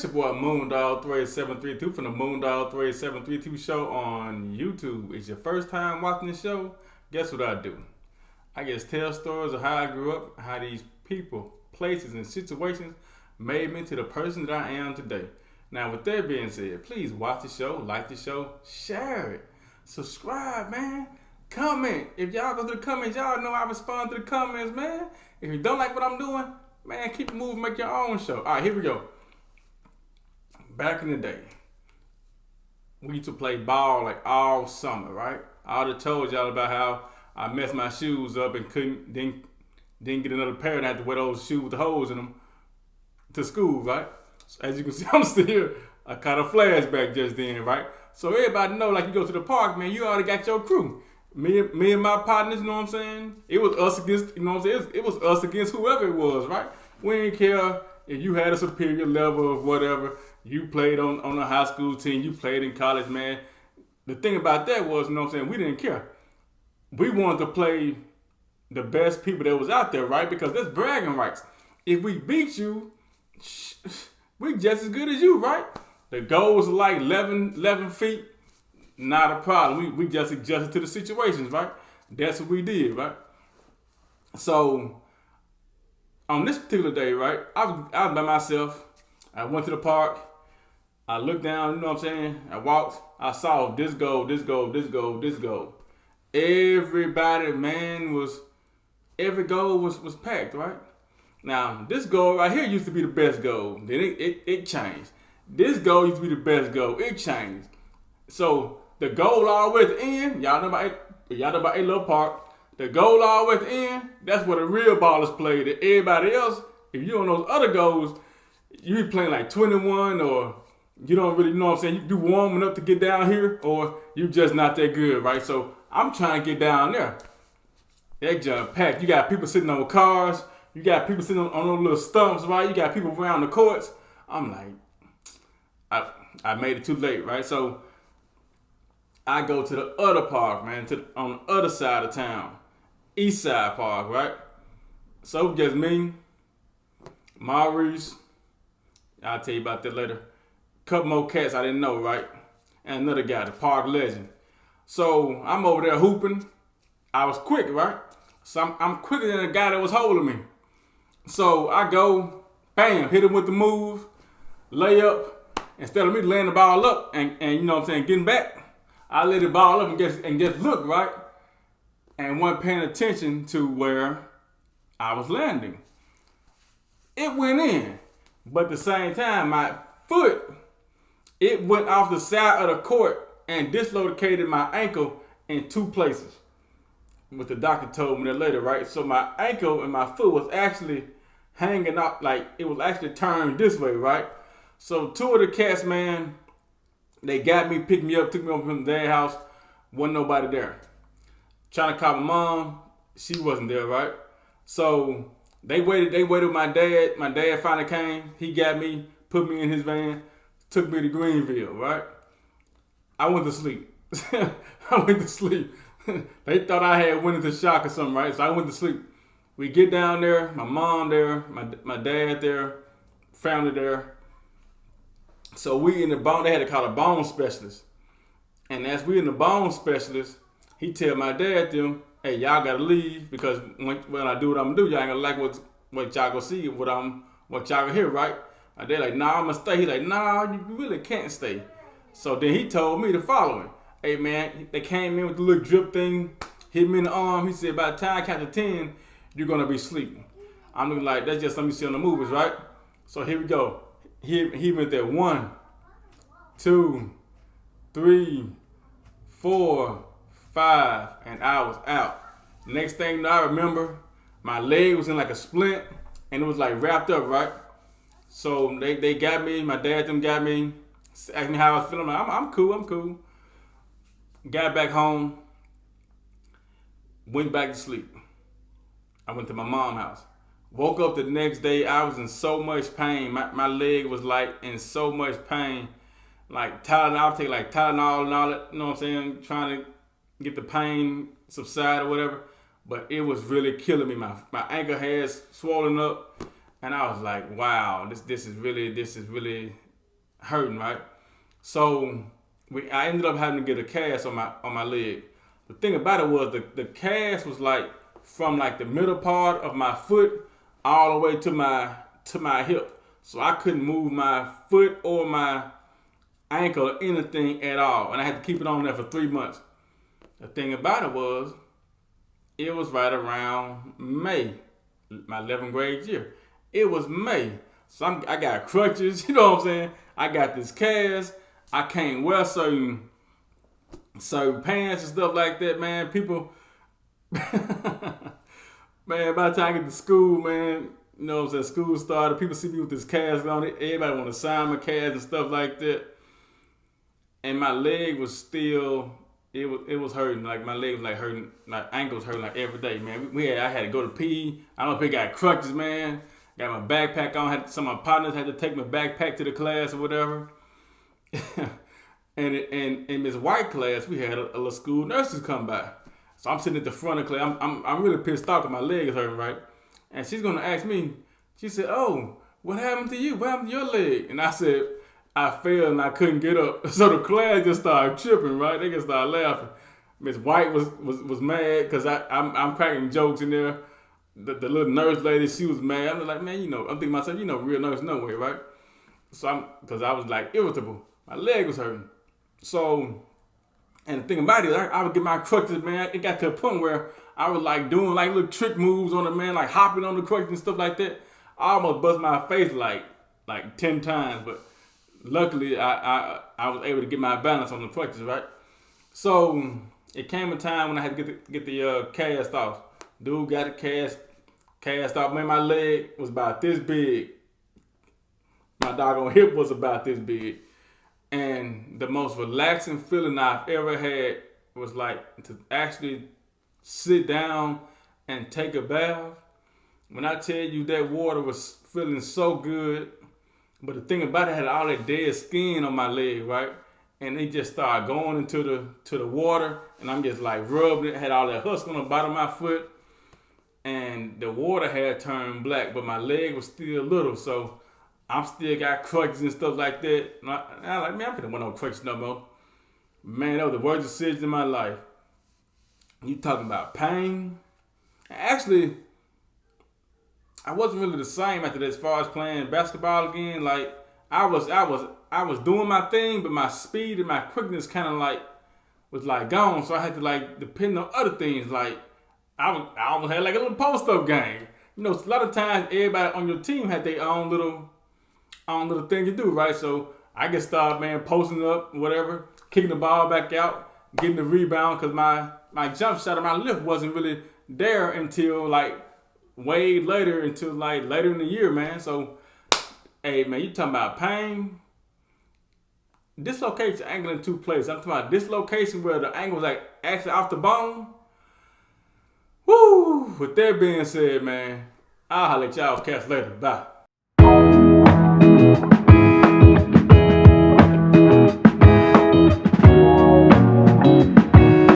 It's your boy MoonDog38732 from the MoonDog38732 show on YouTube. It's your first time watching the show? Guess what I do? I just tell stories of how I grew up, how these people, places, and situations made me to the person that I am today. Now, with that being said, please watch the show, like the show, share it, subscribe, man. Comment. If y'all go to the comments, y'all know I respond to the comments, man. If you don't like what I'm doing, man, keep it moving, make your own show. All right, here we go. Back in the day, we used to play ball like all summer, right? I already told y'all about how I messed my shoes up and didn't get another pair and I had to wear those shoes with the holes in them to school, right? So as you can see, I'm still here. I caught a flashback just then, right? So everybody know, like you go to the park, man, you already got your crew. Me and my partners, you know what I'm saying? It was us against, you know what I'm saying? It was us against whoever it was, right? We didn't care if you had a superior level of whatever. You played on a high school team. You played in college, man. The thing about that was, you know what I'm saying? We didn't care. We wanted to play the best people that was out there, right? Because that's bragging rights. If we beat you, we just as good as you, right? The goal was like 11 feet. Not a problem. We just adjusted to the situations, right? That's what we did, right? So, on this particular day, right, I was by myself. I went to the park. I looked down, you know what I'm saying? I walked. I saw this goal. Everybody, man, every goal was packed, right? Now, this goal right here used to be the best goal. Then it changed. This goal used to be the best goal. It changed. So, the goal all the way at the end, y'all know about a little park. The goal all the way at the end, that's where the real ballers play. That everybody else, if you on those other goals, you be playing like 21 or you don't really know what I'm saying. You warming up to get down here or you just not that good, right? So I'm trying to get down there. That jump packed. You got people sitting on cars. You got people sitting on those little stumps, right? You got people around the courts. I'm like, I made it too late, right? So I go to the other park, man, on the other side of town. East Side Park, right? So just me, Maurice, I'll tell you about that later. Couple more cats I didn't know, right? And another guy, the park legend. So I'm over there hooping. I was quick, right? So I'm quicker than the guy that was holding me. So I go, bam, hit him with the move, lay up. Instead of me laying the ball up and you know what I'm saying, getting back, I let the ball up and just look, right? And wasn't paying attention to where I was landing. It went in. But at the same time, my foot, it went off the side of the court and dislocated my ankle in two places. What the doctor told me that later, right? So my ankle and my foot was actually hanging out, like it was actually turned this way, right? So two of the cats, man, they got me, picked me up, took me over from their house. Wasn't nobody there. Trying to call my mom, she wasn't there, right? So they waited with my dad. My dad finally came. He got me, put me in his van, took me to Greenville, right? I went to sleep. They thought I had went into shock or something, right? So I went to sleep. We get down there, my mom there, my dad there, family there. So we in the bone, they had to call a bone specialist. And as we in the bone specialist, he tell my dad them, hey, y'all gotta leave because when I do what I'm gonna do, y'all ain't gonna like what y'all gonna see, what y'all gonna hear, right? My dad like, nah, I'm gonna stay. He like, nah, you really can't stay. So then he told me the following. Hey man, they came in with the little drip thing, hit me in the arm. He said, by the time I count to 10, you're gonna be sleeping. I'm looking like, that's just something you see on the movies, right? So here we go. He went there 1, 2, 3, 4, 5, and I was out. Next thing you know, I remember my leg was in like a splint and it was like wrapped up, right? So they got me, my dad them got me, asked me how I was feeling. I'm cool. Got back home, went back to sleep. I went to my mom's house. Woke up the next day, I was in so much pain. My leg was like in so much pain. Like Tylenol, I would take like Tylenol and all that, you know what I'm saying? Trying to get the pain subside or whatever. But it was really killing me. My ankle had swollen up. And I was like, wow, this is really hurting, right? So I ended up having to get a cast on my leg. The thing about it was the cast was like from like the middle part of my foot all the way to my hip. So I couldn't move my foot or my ankle or anything at all. And I had to keep it on there for 3 months. The thing about it was right around May, my 11th grade year. It was May. So I got crutches, you know what I'm saying? I got this cast. I can't wear certain pants and stuff like that, man. People, man, by the time I get to school, man, you know what I'm saying, school started, people see me with this cast on it. Everybody want to sign my cast and stuff like that. And my leg was still, it was hurting. Like my leg was like hurting, my ankles hurting like every day, man. I had to go to pee. I don't know if I got crutches, man. Got my backpack on. Some of my partners had to take my backpack to the class or whatever. and in Miss White class, we had a little school nurses come by. So I'm sitting at the front of the class. I'm really pissed off because my leg is hurting, right? And she's gonna ask me. She said, "Oh, what happened to you? What happened to your leg?" And I said, "I fell and I couldn't get up." So the class just started tripping, right? They just started laughing. Miss White was mad because I'm cracking jokes in there. The little nurse lady, she was mad. I'm like, man, I'm thinking to myself, real nurse no way, right? So because I was like irritable. My leg was hurting. So, and the thing about it, I would get my crutches, man. It got to a point where I was like doing like little trick moves on the man, like hopping on the crutches and stuff like that. I almost bust my face like 10 times, but luckily I was able to get my balance on the crutches, right? So it came a time when I had to get the cast off. Dude got the cast off. Man, my leg was about this big. My doggone hip was about this big. And the most relaxing feeling I've ever had was like to actually sit down and take a bath. When I tell you that water was feeling so good, but the thing about it, I had all that dead skin on my leg, right? And it just started going into the water, and I'm just like rubbing it. I had all that husk on the bottom of my foot, and the water had turned black, but my leg was still little, so I'm still got crutches and stuff like that. And I'm like, man, I'm finna want no crutches no more. Man, that was the worst decision in my life. You talking about pain? Actually, I wasn't really the same after that as far as playing basketball again. Like I was doing my thing, but my speed and my quickness kind of like was like gone. So I had to like depend on other things. Like I almost had like a little post-up game. A lot of times everybody on your team had their own little thing to do, right? So I get started, man, posting up, whatever, kicking the ball back out, getting the rebound, because my jump shot and my lift wasn't really there until like way later, until like later in the year, man. So, hey, man, you talking about pain? Dislocate your ankle in two places. I'm talking about dislocation where the ankle was like actually off the bone. Woo! With that being said, man, I'll holler at y'all cats later. Bye.